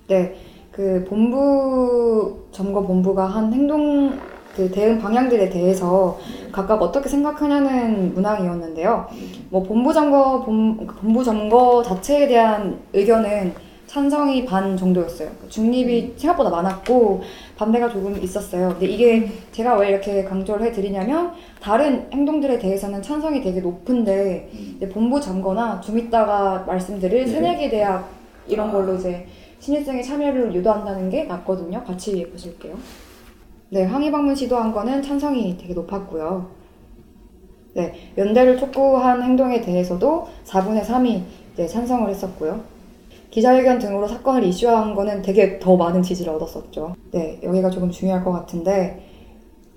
네, 그 점거본부가 한 행동 그 대응 방향들에 대해서 각각 어떻게 생각하냐는 문항이었는데요. 뭐 본부 점거 자체에 대한 의견은 찬성이 반 정도였어요. 중립이 생각보다 많았고 반대가 조금 있었어요. 근데 이게 제가 왜 이렇게 강조를 해드리냐면 다른 행동들에 대해서는 찬성이 되게 높은데 이제 본부 점거나 좀 이따가 말씀드릴 새내기 대학 이런 걸로 이제 신입생의 참여를 유도한다는 게 맞거든요. 같이 보실게요. 네, 항의 방문 시도한 거는 찬성이 되게 높았고요. 네, 연대를 촉구한 행동에 대해서도 4분의 3이 이제 찬성을 했었고요. 기자회견 등으로 사건을 이슈화한 거는 되게 더 많은 지지를 얻었었죠. 네, 여기가 조금 중요할 것 같은데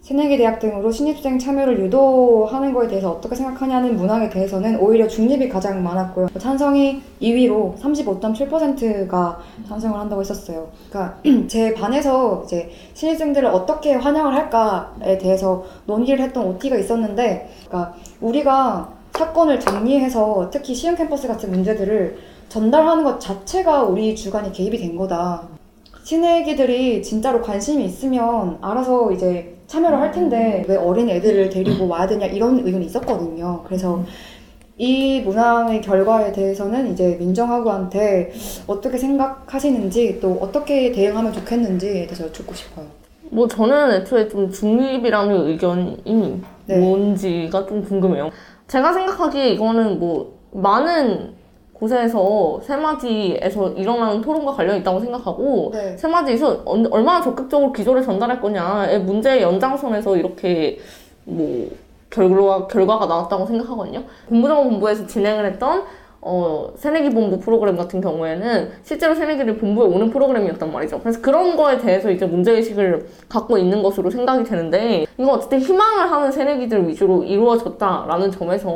새내기 대학 등으로 신입생 참여를 유도하는 거에 대해서 어떻게 생각하냐는 문항에 대해서는 오히려 중립이 가장 많았고요. 찬성이 2위로 35.7%가 찬성을 한다고 했었어요. 그러니까 제 반에서 이제 신입생들을 어떻게 환영을 할까에 대해서 논의를 했던 OT가 있었는데, 그러니까 우리가 사건을 정리해서 특히 시흥 캠퍼스 같은 문제들을 전달하는 것 자체가 우리 주관이 개입이 된 거다. 새내기들이 진짜로 관심이 있으면 알아서 이제 참여를 할 텐데 왜 어린 애들을 데리고 와야 되냐 이런 의견이 있었거든요. 그래서 이 문항의 결과에 대해서는 이제 민정하고한테 어떻게 생각하시는지 또 어떻게 대응하면 좋겠는지에 대해서 여쭙고 싶어요. 뭐 저는 애초에 좀 중립이라는 의견이 뭔지가 좀 궁금해요. 제가 생각하기에 이거는 뭐 많은 곳에서 새마디에서 일어나는 토론과 관련이 있다고 생각하고 새마디에서 얼마나 적극적으로 기조를 전달할 거냐의 문제의 연장선에서 이렇게 뭐 결과가 나왔다고 생각하거든요. 본부장본부에서 진행을 했던 새내기 본부 프로그램 같은 경우에는 실제로 새내기를 본부에 오는 프로그램이었단 말이죠. 그래서 그런 거에 대해서 이제 문제의식을 갖고 있는 것으로 생각이 되는데, 이거 어쨌든 희망을 하는 새내기들 위주로 이루어졌다라는 점에서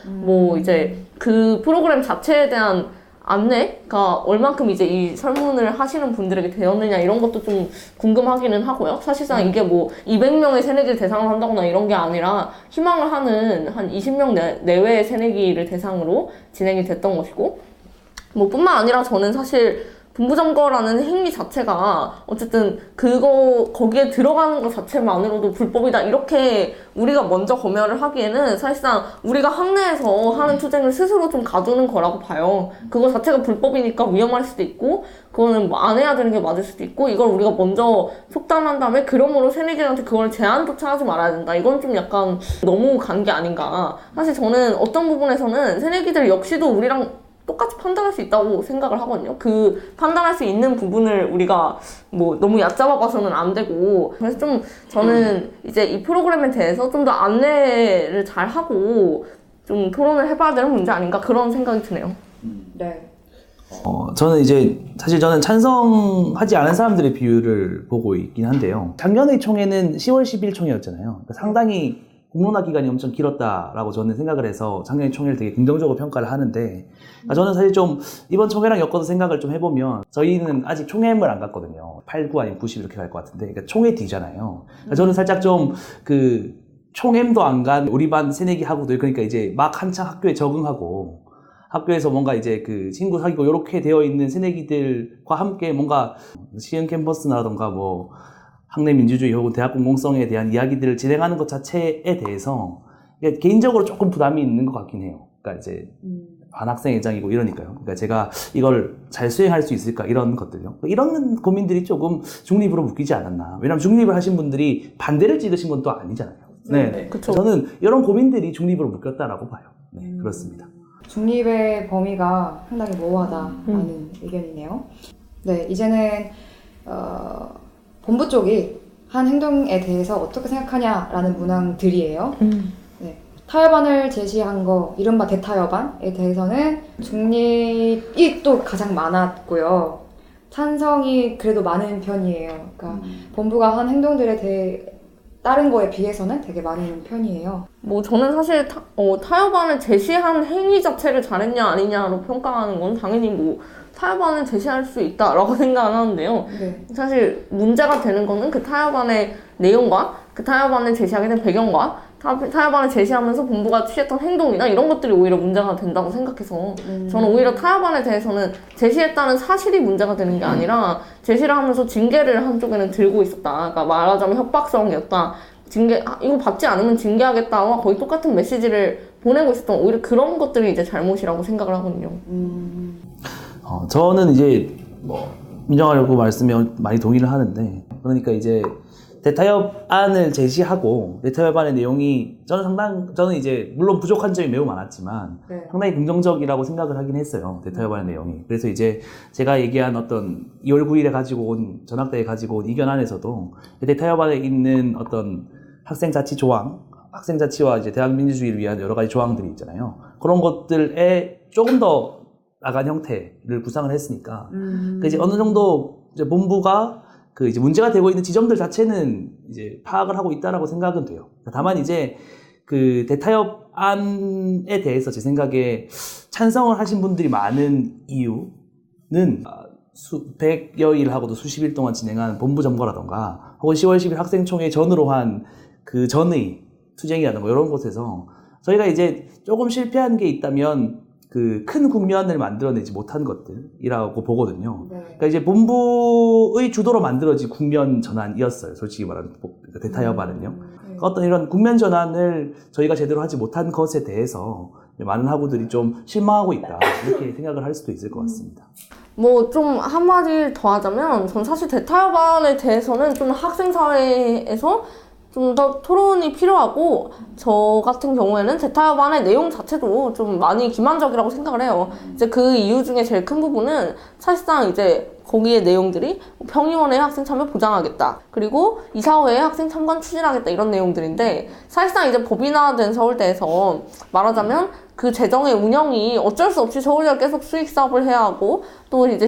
뭐 이제 그 프로그램 자체에 대한 안내가 얼만큼 이제 이 설문을 하시는 분들에게 되었느냐 이런 것도 좀 궁금하기는 하고요. 사실상 이게 뭐 200명의 새내기를 대상으로 한다거나 이런 게 아니라 희망을 하는 한 20명 내외의 새내기를 대상으로 진행이 됐던 것이고, 뭐 뿐만 아니라 저는 사실 본부점거라는 행위 자체가 어쨌든 거기에 들어가는 것 자체만으로도 불법이다 이렇게 우리가 먼저 검열을 하기에는 사실상 우리가 학내에서 하는 투쟁을 스스로 좀 가두는 거라고 봐요. 그거 자체가 불법이니까 위험할 수도 있고 그거는 뭐 안 해야 되는 게 맞을 수도 있고, 이걸 우리가 먼저 속단한 다음에 그러므로 새내기들한테 그걸 제한조차 하지 말아야 된다, 이건 좀 약간 너무 간 게 아닌가. 사실 저는 어떤 부분에서는 새내기들 역시도 우리랑 똑같이 판단할 수 있다고 생각을 하거든요. 그 판단할 수 있는 부분을 우리가 뭐 너무 얕잡아 봐서는 안 되고, 그래서 좀 저는 이제 이 프로그램에 대해서 좀 더 안내를 잘 하고 좀 토론을 해봐야 되는 문제 아닌가 그런 생각이 드네요. 네. 저는 이제 사실 저는 찬성하지 않은 사람들의 비율을 보고 있긴 한데요. 작년의 총회는 10월 10일 총회였잖아요. 그러니까 상당히 공론화 기간이 엄청 길었다라고 저는 생각을 해서 작년의 총회를 되게 긍정적으로 평가를 하는데, 저는 사실 좀 이번 총회랑 엮어서 생각을 좀 해보면 저희는 아직 총회를 안 갔거든요. 8, 9 아니면 90 이렇게 갈 것 같은데, 그러니까 총회 뒤잖아요. 그러니까 저는 살짝 좀 그 총회도 안 간 우리 반 새내기 하고들, 그러니까 이제 막 한창 학교에 적응하고 학교에서 뭔가 이제 그 친구 사귀고 이렇게 되어 있는 새내기들과 함께 뭔가 시흥 캠퍼스라던가 뭐 학내 민주주의 혹은 대학 공공성에 대한 이야기들을 진행하는 것 자체에 대해서 개인적으로 조금 부담이 있는 것 같긴 해요. 그러니까 이제 반학생회장이고 이러니까요. 그러니까 제가 이걸 잘 수행할 수 있을까 이런 것들요. 이런 고민들이 조금 중립으로 묶이지 않았나. 왜냐하면 중립을 하신 분들이 반대를 찍으신 건 또 아니잖아요. 네, 그렇죠. 저는 이런 고민들이 중립으로 묶였다라고 봐요. 네, 그렇습니다. 중립의 범위가 상당히 모호하다라는 의견이네요. 네, 이제는 본부 쪽이 한 행동에 대해서 어떻게 생각하냐라는 문항들이에요. 네, 타협안을 제시한 거, 이른바 대타협안에 대해서는 중립이 또 가장 많았고요. 찬성이 그래도 많은 편이에요. 그러니까 본부가 한 행동들에 대해 다른 거에 비해서는 되게 많은 편이에요. 뭐 저는 사실 타협안을 제시한 행위 자체를 잘했냐 아니냐로 평가하는 건 당연히 뭐 타협안을 제시할 수 있다라고 생각을 하는데요. 네. 사실 문제가 되는 거는 그 타협안의 내용과 그 타협안을 제시하게 된 배경과 타협안을 제시하면서 본부가 취했던 행동이나 이런 것들이 오히려 문제가 된다고 생각해서 저는 오히려 타협안에 대해서는 제시했다는 사실이 문제가 되는 게 아니라 제시를 하면서 징계를 한쪽에는 들고 있었다. 그러니까 말하자면 협박성이었다. 이거 받지 않으면 징계하겠다와 거의 똑같은 메시지를 보내고 있었던 오히려 그런 것들이 이제 잘못이라고 생각을 하거든요. 저는 이제 민정하려고 말씀에 많이 동의를 하는데, 그러니까 이제 대타협안을 제시하고 대타협안의 내용이 저는 이제 물론 부족한 점이 매우 많았지만 네. 상당히 긍정적이라고 생각을 하긴 했어요. 대타협안의 내용이. 그래서 이제 제가 얘기한 어떤 2월 9일에 가지고 온 전학대에 가지고 온 이견 안에서도 대타협안에 있는 어떤 학생 자치 조항, 학생 자치와 이제 대학 민주주의를 위한 여러 가지 조항들이 있잖아요. 그런 것들에 조금 더 나간 형태를 구상을 했으니까 이제 어느 정도 이제 본부가 그 이제 문제가 되고 있는 지점들 자체는 이제 파악을 하고 있다라고 생각은 돼요. 다만 이제 그 대타협안에 대해서 제 생각에 찬성을 하신 분들이 많은 이유는 백여일 하고도 수십일 동안 진행한 본부 점거라던가 혹은 10월 10일 학생총회 전후로 한 그 전의 투쟁이라던가 이런 곳에서 저희가 이제 조금 실패한 게 있다면 그 큰 국면을 만들어내지 못한 것들이라고 보거든요. 네. 그러니까 이제 본부의 주도로 만들어진 국면 전환이었어요. 솔직히 말하면 대타협안은요. 어떤 이런 국면 전환을 저희가 제대로 하지 못한 것에 대해서 많은 학우들이 좀 실망하고 있다. 이렇게 생각을 할 수도 있을 것 같습니다. 뭐 좀 한마디 더 하자면 전 사실 대타협안에 대해서는 좀 학생사회에서 좀 더 토론이 필요하고 저 같은 경우에는 대타협안의 내용 자체도 좀 많이 기만적이라고 생각을 해요. 이제 그 이유 중에 제일 큰 부분은 사실상 이제 거기에 내용들이 평의원의 학생 참여 보장하겠다. 그리고 이사회의 학생 참관 추진하겠다. 이런 내용들인데 사실상 이제 법인화된 서울대에서 말하자면 그 재정의 운영이 어쩔 수 없이 서울대가 계속 수익 사업을 해야 하고 또 이제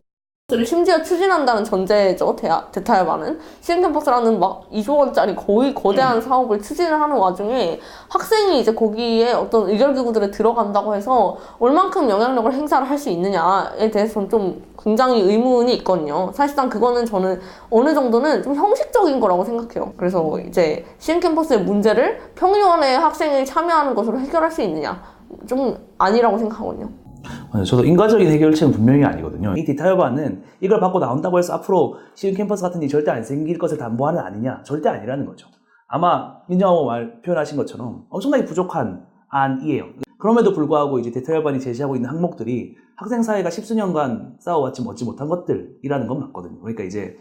심지어 추진한다는 전제죠. 대타협안은 시흥캠퍼스라는 막 2조 원짜리 거의 거대한 사업을 추진을 하는 와중에 학생이 이제 거기에 어떤 의결기구들에 들어간다고 해서 얼만큼 영향력을 행사를 할 수 있느냐에 대해서는 좀 굉장히 의문이 있거든요. 사실상 그거는 저는 어느 정도는 좀 형식적인 거라고 생각해요. 그래서 이제 시흥캠퍼스의 문제를 평의원의 학생이 참여하는 것으로 해결할 수 있느냐 좀 아니라고 생각하거든요. 저도 인과적인 해결책은 분명히 아니거든요. 이 대타협안은 이걸 받고 나온다고 해서 앞으로 시흥 캠퍼스 같은 일이 절대 안 생길 것을 담보하는 아니냐? 절대 아니라는 거죠. 아마 민정하고 표현하신 것처럼 엄청나게 부족한 안이에요. 그럼에도 불구하고 이제 대타협안이 제시하고 있는 항목들이 학생사회가 십수년간 싸워왔지 얻지 못한 것들이라는 건 맞거든요. 그러니까 이제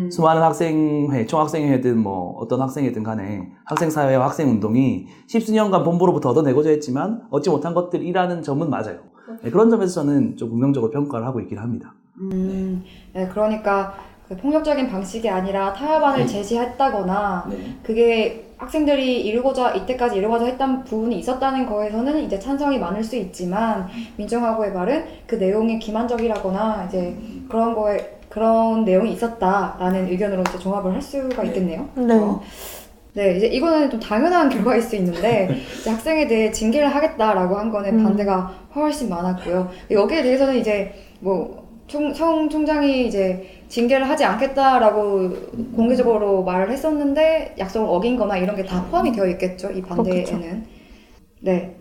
수많은 학생회, 총학생회든 뭐 어떤 학생회든 간에 학생사회와 학생운동이 십수년간 본부로부터 얻어내고자 했지만 얻지 못한 것들이라는 점은 맞아요. 네, 그런 점에서 저는 좀 긍정적으로 평가를 하고 있긴 합니다. 네, 그러니까 그 폭력적인 방식이 아니라 타협안을 제시했다거나 그게 학생들이 이때까지 이루고자 했던 부분이 있었다는 거에서는 이제 찬성이 많을 수 있지만 민정하고의 말은 그 내용이 기만적이라거나 이제 그런 내용이 있었다라는 의견으로 이제 종합을 할 수가 있겠네요. 그렇죠? 네, 이제 이거는 좀 당연한 결과일 수 있는데 이제 학생에 대해 징계를 하겠다라고 한 거는 반대가 훨씬 많았고요. 여기에 대해서는 이제 뭐 총장이 이제 징계를 하지 않겠다라고 공개적으로 말을 했었는데 약속을 어긴거나 이런 게 다 포함이 되어 있겠죠, 이 반대에는. 그렇겠죠. 네,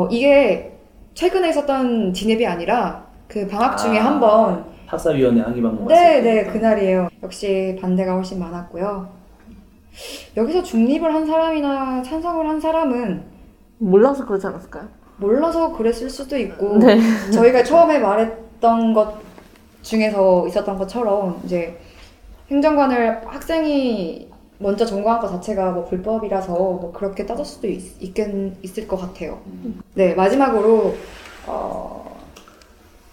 이게 최근에 있었던 진입이 아니라 그 방학 중에 한번 학사위원회 항의 방문 네, 그날이에요. 역시 반대가 훨씬 많았고요. 여기서 중립을 한 사람이나 찬성을 한 사람은 몰라서 그러지 않았을까요? 몰라서 그랬을 수도 있고 네. 저희가 처음에 말했던 것 중에서 있었던 것처럼 이제 행정관을 학생이 먼저 전공한 것 자체가 뭐 불법이라서 뭐 그렇게 따질 수도 있을 것 같아요. 네, 마지막으로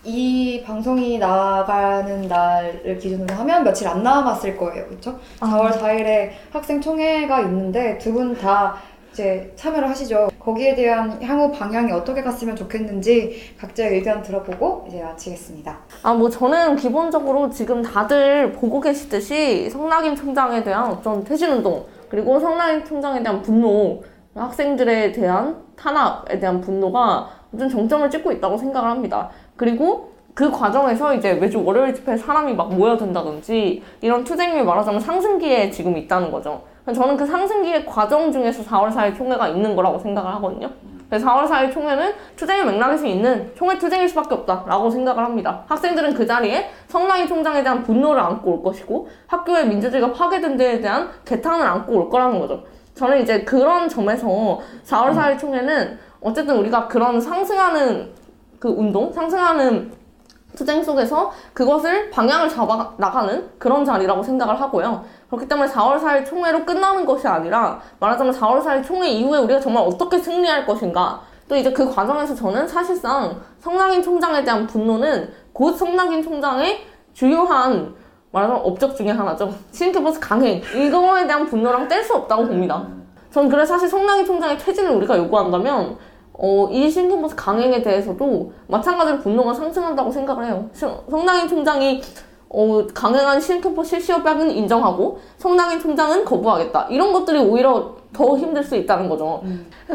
이 방송이 나가는 날을 기준으로 하면 며칠 안 남았을 거예요. 그렇죠? 4월 4일에 학생총회가 있는데 두 분 다 이제 참여를 하시죠. 거기에 대한 향후 방향이 어떻게 갔으면 좋겠는지 각자의 의견 들어보고 이제 마치겠습니다. 뭐 저는 기본적으로 지금 다들 보고 계시듯이 성낙인 총장에 대한 어떤 퇴진운동 그리고 성낙인 총장에 대한 분노 학생들에 대한 탄압에 대한 분노가 어떤 정점을 찍고 있다고 생각을 합니다. 그리고 그 과정에서 이제 매주 월요일 집회에 사람이 막 모여든다든지 이런 투쟁이 말하자면 상승기에 지금 있다는 거죠. 저는 그 상승기의 과정 중에서 4월 4일 총회가 있는 거라고 생각을 하거든요. 그래서 4월 4일 총회는 투쟁의 맥락에서 있는 총회 투쟁일 수밖에 없다라고 생각을 합니다. 학생들은 그 자리에 성남이 총장에 대한 분노를 안고 올 것이고 학교의 민주주의가 파괴된 데에 대한 개탄을 안고 올 거라는 거죠. 저는 이제 그런 점에서 4월 4일 총회는 어쨌든 우리가 그런 상승하는 그 운동, 상승하는 투쟁 속에서 그것을 방향을 잡아 나가는 그런 자리라고 생각을 하고요. 그렇기 때문에 4월 4일 총회로 끝나는 것이 아니라 말하자면 4월 4일 총회 이후에 우리가 정말 어떻게 승리할 것인가. 또 이제 그 과정에서 저는 사실상 성남인 총장에 대한 분노는 곧 성남인 총장의 주요한 말하자면 업적 중에 하나죠. 시흥캠퍼스 강행. 이거에 대한 분노랑 뗄 수 없다고 봅니다. 전 그래서 사실 성남인 총장의 퇴진을 우리가 요구한다면 이 시흥캠퍼스 강행에 대해서도 마찬가지로 분노가 상승한다고 생각을 해요. 성남인 총장이 강행한 시흥캠퍼스 실시협약은 인정하고 성남인 총장은 거부하겠다. 이런 것들이 오히려 더 힘들 수 있다는 거죠.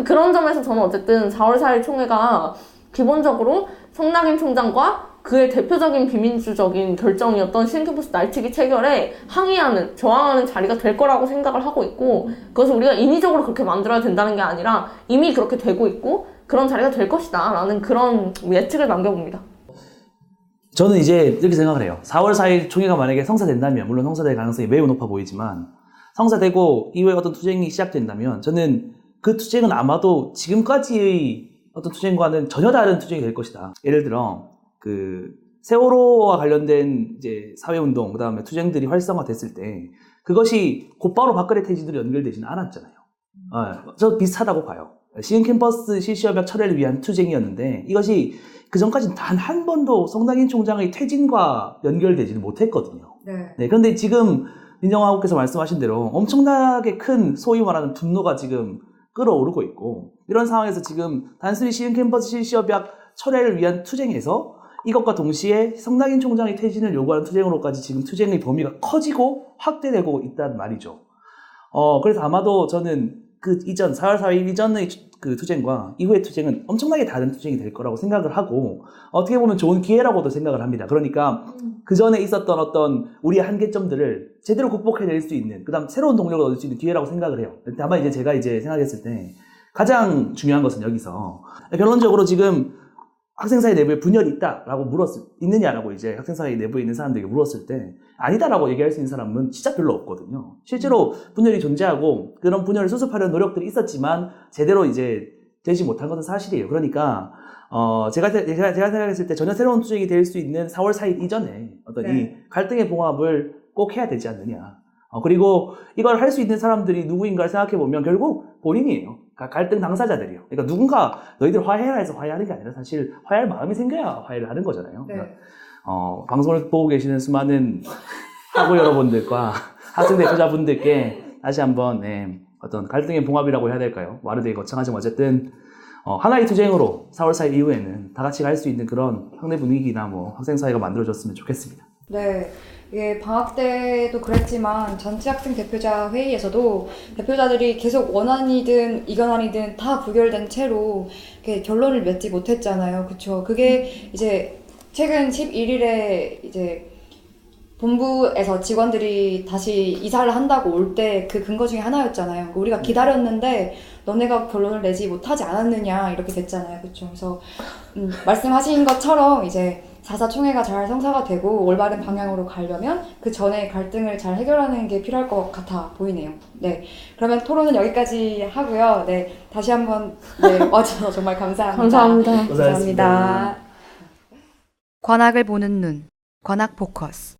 그런 점에서 저는 어쨌든 4월 4일 총회가 기본적으로 성남인 총장과 그의 대표적인 비민주적인 결정이었던 시흥캠퍼스 날치기 체결에 항의하는, 저항하는 자리가 될 거라고 생각을 하고 있고 그것을 우리가 인위적으로 그렇게 만들어야 된다는 게 아니라 이미 그렇게 되고 있고 그런 자리가 될 것이다 라는 그런 예측을 남겨봅니다. 저는 이제 이렇게 생각을 해요. 4월 4일 총회가 만약에 성사된다면, 물론 성사될 가능성이 매우 높아 보이지만 성사되고 이후에 어떤 투쟁이 시작된다면 저는 그 투쟁은 아마도 지금까지의 어떤 투쟁과는 전혀 다른 투쟁이 될 것이다. 예를 들어 그 세월호와 관련된 이제 사회운동, 그 다음에 투쟁들이 활성화됐을 때 그것이 곧바로 박근혜 퇴진으로 연결되지는 않았잖아요. 저 비슷하다고 봐요. 시흥캠퍼스 실시협약 철회를 위한 투쟁이었는데 이것이 그 전까지는 단 한 번도 성남인 총장의 퇴진과 연결되지는 못했거든요. 네, 그런데 지금 민정화국께서 말씀하신 대로 엄청나게 큰 소위 말하는 분노가 지금 끌어오르고 있고 이런 상황에서 지금 단순히 시흥캠퍼스 실시협약 철회를 위한 투쟁에서 이것과 동시에 성남인 총장의 퇴진을 요구하는 투쟁으로까지 지금 투쟁의 범위가 커지고 확대되고 있다는 말이죠. 그래서 아마도 저는 그 이전, 4월 4일 이전의 그 투쟁과 이후의 투쟁은 엄청나게 다른 투쟁이 될 거라고 생각을 하고 어떻게 보면 좋은 기회라고도 생각을 합니다. 그러니까 그 전에 있었던 어떤 우리의 한계점들을 제대로 극복해낼 수 있는, 그 다음 새로운 동력을 얻을 수 있는 기회라고 생각을 해요. 다만 이제 제가 이제 생각했을 때 가장 중요한 것은 여기서 결론적으로 지금 학생사회 내부에 분열이 있느냐라고 이제 학생사회 내부에 있는 사람들에게 물었을 때 아니다라고 얘기할 수 있는 사람은 진짜 별로 없거든요. 실제로 분열이 존재하고 그런 분열을 수습하려는 노력들이 있었지만 제대로 이제 되지 못한 것은 사실이에요. 그러니까 제가 생각했을 때 전혀 새로운 투쟁이 될 수 있는 4월 4일 이전에 어떤 이 갈등의 봉합을 꼭 해야 되지 않느냐. 그리고 이걸 할 수 있는 사람들이 누구인가를 생각해보면 결국 본인이에요. 갈등 당사자들이요. 그러니까 누군가 너희들 화해해라 해서 화해하는 게 아니라 사실 화해할 마음이 생겨야 화해를 하는 거잖아요. 네. 그러니까 방송을 보고 계시는 수많은 학우 여러분들과 학생 대표자분들께 다시 한번 어떤 갈등의 봉합이라고 해야 될까요? 말을 거창하지만 어쨌든 하나의 투쟁으로 4월 4일 이후에는 다 같이 갈 수 있는 그런 학내 분위기나 뭐 학생 사회가 만들어졌으면 좋겠습니다. 네. 이게 방학 때도 그랬지만 전체 학생 대표자 회의에서도 대표자들이 계속 원안이든 이견안이든 다 부결된 채로 이렇게 결론을 맺지 못했잖아요. 그쵸? 그게 이제 최근 11일에 이제 본부에서 직원들이 다시 이사를 한다고 올 때 그 근거 중에 하나였잖아요. 우리가 기다렸는데 너네가 결론을 내지 못하지 않았느냐 이렇게 됐잖아요. 그쵸? 그래서 말씀하신 것처럼 이제 4.4 총회가 잘 성사가 되고 올바른 방향으로 가려면 그 전에 갈등을 잘 해결하는 게 필요할 것 같아 보이네요. 네. 그러면 토론은 여기까지 하고요. 네. 다시 한번 와주셔서 정말 감사합니다. 감사합니다. 감사합니다. 관악을 보는 눈, 관악 포커스.